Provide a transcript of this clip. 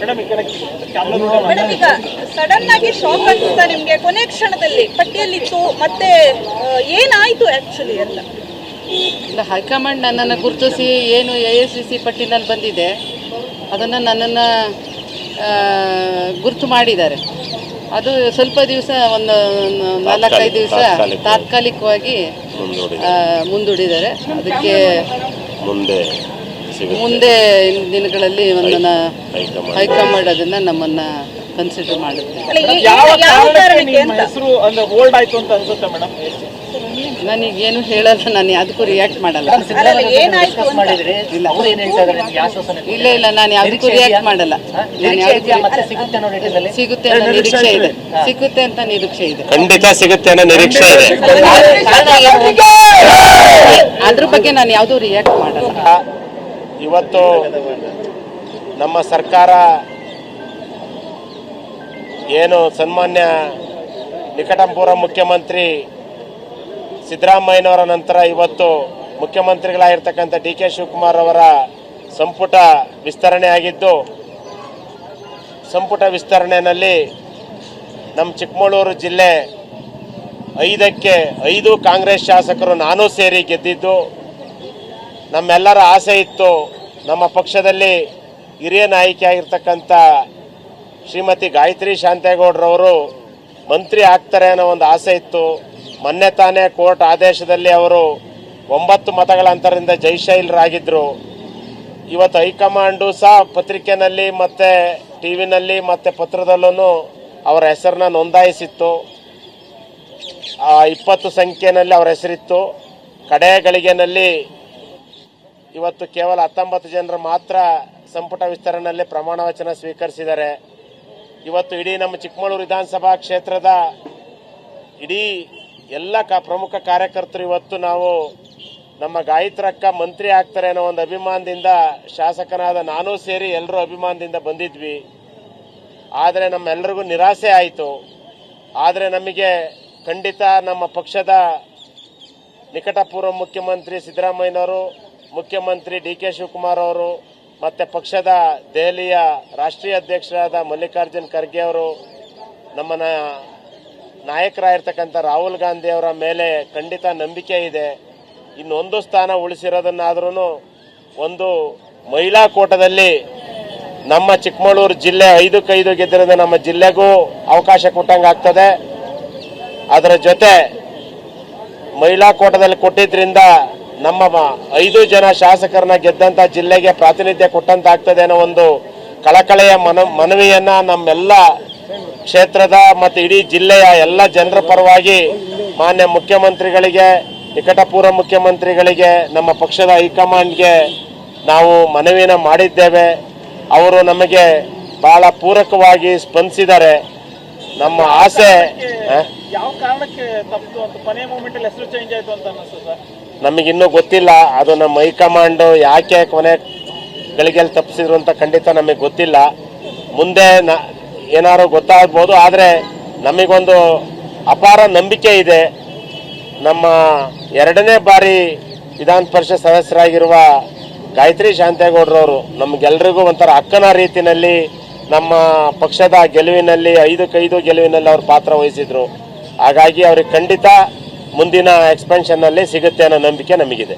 Madam, ಈಗ sudden ಆಗಿ shock ಅನ್ಸುತ್ತಾ ನಿಮ್ಗೆ? ಕೊನೆ ಕ್ಷಣದಲ್ಲಿ ಪಟ್ಟಿಯಲ್ಲಿತ್ತು, ಮತ್ತೆ ಏನಾಯ್ತು ಆಕ್ಚುಲಿ ಅಂತ? ಇಲ್ಲ, ಹೈಕಮಾಂಡ್ ನನ್ನನ್ನು ಗುರುತಿಸಿ ಏನು AICC ಪಟ್ಟಿನಲ್ಲಿ ಬಂದಿದೆ ಅದನ್ನು ನನ್ನನ್ನು ಗುರುತು ಮಾಡಿದ್ದಾರೆ. ಅದು ಸ್ವಲ್ಪ ದಿವಸ, ಒಂದು 4-5 ದಿವಸ ತಾತ್ಕಾಲಿಕವಾಗಿ ಮುಂದೂಡಿದ್ದಾರೆ. ಅದಕ್ಕೆ ಮುಂದೆ ದಿನಗಳಲ್ಲಿ ಒಂದನ್ನು ಹೈಕಮಾಂಡ್ ಅದನ್ನು ನಮ್ಮನ್ನು ಕನ್ಸಿಡರ್ ಮಾಡುತ್ತೆ. ನನಗೇನು ಹೇಳಲ್ಲ, ನಾನು ಯಾವುದಕ್ಕೂ ರಿಯಾಕ್ಟ್ ಮಾಡಲ್ಲ. ಇಲ್ಲ, ನಾನು ಯಾವುದಕ್ಕೂ ರಿಯಾಕ್ಟ್ ಮಾಡಲ್ಲ. ಸಿಗುತ್ತೆ ಅಂತ ನಿರೀಕ್ಷೆ ಇದೆ, ಸಿಗುತ್ತೆ ಅಂತ ನಿರೀಕ್ಷೆ ಇದೆ, ಖಂಡಿತ ಸಿಗುತ್ತೆ ಅನ್ನೋ ನಿರೀಕ್ಷೆ ಇದೆ. ಅದ್ರ ಬಗ್ಗೆ ನಾನು ಯಾವುದೂ ರಿಯಾಕ್ಟ್ ಮಾಡಲ್ಲ. ಇವತ್ತು ನಮ್ಮ ಸರ್ಕಾರ ಏನು ಸನ್ಮಾನ್ಯ ನಿಕಟಪೂರ್ವ ಮುಖ್ಯಮಂತ್ರಿ ಸಿದ್ದರಾಮಯ್ಯನವರ ನಂತರ ಇವತ್ತು ಮುಖ್ಯಮಂತ್ರಿಗಳಾಗಿರ್ತಕ್ಕಂಥ DK ಶಿವಕುಮಾರ್ ಅವರ ಸಂಪುಟ ವಿಸ್ತರಣೆ ಆಗಿದ್ದು, ಸಂಪುಟ ವಿಸ್ತರಣೆಯಲ್ಲಿ ನಮ್ಮ ಚಿಕ್ಕಮಗಳೂರು ಜಿಲ್ಲೆ 5ಕ್ಕೆ 5 ಕಾಂಗ್ರೆಸ್ ಶಾಸಕರು ನಾನು ಸೇರಿ ಗೆದ್ದಿದ್ದು. ನಮ್ಮೆಲ್ಲರ ಆಸೆ ಇತ್ತು, ನಮ್ಮ ಪಕ್ಷದಲ್ಲಿ ಹಿರಿಯ ನಾಯಕಿ ಆಗಿರ್ತಕ್ಕಂಥ ಶ್ರೀಮತಿ ಗಾಯತ್ರಿ ಶಾಂತೇಗೌಡರವರು ಮಂತ್ರಿ ಆಗ್ತಾರೆ ಅನ್ನೋ ಒಂದು ಆಸೆ ಇತ್ತು. ಮೊನ್ನೆ ತಾನೇ ಕೋರ್ಟ್ ಆದೇಶದಲ್ಲಿ ಅವರು 9 ಮತಗಳ ಅಂತರದಿಂದ ಜಯಶೀಲರಾಗಿದ್ದರು. ಇವತ್ತು ಹೈಕಮಾಂಡು ಸಹ ಪತ್ರಿಕೆಯಲ್ಲಿ ಮತ್ತು ಟಿವಿನಲ್ಲಿ ಮತ್ತು ಪತ್ರದಲ್ಲೂ ಅವರ ಹೆಸರನ್ನ ನೋಂದಾಯಿಸಿತ್ತು. 20 ಸಂಖ್ಯೆಯಲ್ಲಿ ಅವರ ಹೆಸರಿತ್ತು. ಕಡೆ ಗಳಿಗೆನಲ್ಲಿ ಇವತ್ತು ಕೇವಲ 19 ಜನರು ಮಾತ್ರ ಸಂಪುಟ ವಿಸ್ತರಣೆಯಲ್ಲಿ ಪ್ರಮಾಣ ವಚನ ಸ್ವೀಕರಿಸಿದ್ದಾರೆ. ಇವತ್ತು ಇಡೀ ನಮ್ಮ ಚಿಕ್ಕಮಗಳೂರು ವಿಧಾನಸಭಾ ಕ್ಷೇತ್ರದ ಇಡೀ ಎಲ್ಲ ಪ್ರಮುಖ ಕಾರ್ಯಕರ್ತರು ಇವತ್ತು ನಾವು ನಮ್ಮ ಗಾಯತ್ರಕ್ಕ ಮಂತ್ರಿ ಆಗ್ತಾರೆ ಅನ್ನೋ ಒಂದು ಅಭಿಮಾನದಿಂದ, ಶಾಸಕನಾದ ನಾನು ಸೇರಿ ಎಲ್ಲರೂ ಅಭಿಮಾನದಿಂದ ಬಂದಿದ್ವಿ. ಆದರೆ ನಮ್ಮೆಲ್ಲರಿಗೂ ನಿರಾಸೆ ಆಯಿತು. ಆದರೆ ನಮಗೆ ಖಂಡಿತ ನಮ್ಮ ಪಕ್ಷದ ನಿಕಟಪೂರ್ವ ಮುಖ್ಯಮಂತ್ರಿ ಸಿದ್ದರಾಮಯ್ಯನವರು, ಮುಖ್ಯಮಂತ್ರಿ DK ಶಿವಕುಮಾರ್ ಅವರು ಮತ್ತು ಪಕ್ಷದ ದೆಹಲಿಯ ರಾಷ್ಟ್ರೀಯ ಅಧ್ಯಕ್ಷರಾದ ಮಲ್ಲಿಕಾರ್ಜುನ್ ಖರ್ಗೆ ಅವರು, ನಮ್ಮ ನಾಯಕರಾಗಿರ್ತಕ್ಕಂಥ ರಾಹುಲ್ ಗಾಂಧಿ ಅವರ ಮೇಲೆ ಖಂಡಿತ ನಂಬಿಕೆ ಇದೆ. ಇನ್ನೊಂದು ಸ್ಥಾನ ಉಳಿಸಿರೋದನ್ನಾದ್ರೂ ಒಂದು ಮಹಿಳಾ ಕೋಟದಲ್ಲಿ ನಮ್ಮ ಚಿಕ್ಕಮಗಳೂರು ಜಿಲ್ಲೆ 5ಕ್ಕೆ 5 ಗೆದ್ದಿರೋದು ನಮ್ಮ ಜಿಲ್ಲೆಗೂ ಅವಕಾಶ ಕೊಟ್ಟಂಗೆ ಆಗ್ತದೆ. ಅದರ ಜೊತೆ ಮಹಿಳಾ ಕೋಟದಲ್ಲಿ ಕೊಟ್ಟಿದ್ರಿಂದ ನಮ್ಮ 5 ಜನ ಶಾಸಕರನ್ನ ಗೆದ್ದಂಥ ಜಿಲ್ಲೆಗೆ ಪ್ರಾತಿನಿಧ್ಯ ಕೊಟ್ಟಂತಾಗ್ತದೆ ಅನ್ನೋ ಒಂದು ಕಳಕಳೆಯ ಮನವಿಯನ್ನ ನಮ್ಮೆಲ್ಲ ಕ್ಷೇತ್ರದ ಮತ್ತು ಇಡೀ ಜಿಲ್ಲೆಯ ಎಲ್ಲ ಜನರ ಪರವಾಗಿ ಮಾನ್ಯ ಮುಖ್ಯಮಂತ್ರಿಗಳಿಗೆ, ನಿಕಟಪೂರ್ವ ಮುಖ್ಯಮಂತ್ರಿಗಳಿಗೆ, ನಮ್ಮ ಪಕ್ಷದ ಹೈಕಮಾಂಡ್ಗೆ ನಾವು ಮನವಿನ ಮಾಡಿದ್ದೇವೆ. ಅವರು ನಮಗೆ ಬಹಳ ಪೂರಕವಾಗಿ ಸ್ಪಂದಿಸಿದ್ದಾರೆ. ನಮ್ಮ ಆಸೆ ಯಾವ ಕಾರಣಕ್ಕೆ ತಪ್ಪಿತು ಅಂತ ಕೊನೆಯ ಮೂಮೆಂಟ್ ಅಲ್ಲಿ ಹೆಸರು ಚೇಂಜ್ ಆಯಿತು ಅಂತ ಅನಿಸ್ತು ಸರ್? ನಮಗಿನ್ನೂ ಗೊತ್ತಿಲ್ಲ. ಅದು ನಮ್ಮ ಹೈಕಮಾಂಡ್ ಯಾಕೆ ಕೊನೆ ಗಳಿಗೆಯಲ್ಲಿ ತಪ್ಪಿಸಿದ್ರು ಅಂತ ಖಂಡಿತ ನಮಗೆ ಗೊತ್ತಿಲ್ಲ. ಮುಂದೆ ಏನಾದ್ರು ಗೊತ್ತಾಗ್ಬೋದು. ಆದರೆ ನಮಗೊಂದು ಅಪಾರ ನಂಬಿಕೆ ಇದೆ. ನಮ್ಮ 2ನೇ ಬಾರಿ ವಿಧಾನ ಪರಿಷತ್ ಸದಸ್ಯರಾಗಿರುವ ಗಾಯತ್ರಿ ಶಾಂತೇಗೌಡರವರು ನಮಗೆಲ್ಲರಿಗೂ ಒಂಥರ ಅಕ್ಕನ ರೀತಿಯಲ್ಲಿ ನಮ್ಮ ಪಕ್ಷದ ಗೆಲುವಿನಲ್ಲಿ 5ಕ್ಕೆ 5 ಗೆಲುವಿನಲ್ಲಿ ಅವರು ಪಾತ್ರ ವಹಿಸಿದ್ರು. ಹಾಗಾಗಿ ಅವ್ರಿಗೆ ಖಂಡಿತ ಮುಂದಿನ ಎಕ್ಸ್ಪೆನ್ಷನ್ನಲ್ಲಿ ಸಿಗುತ್ತೆ ಅನ್ನೋ ನಂಬಿಕೆ ನಮಗಿದೆ.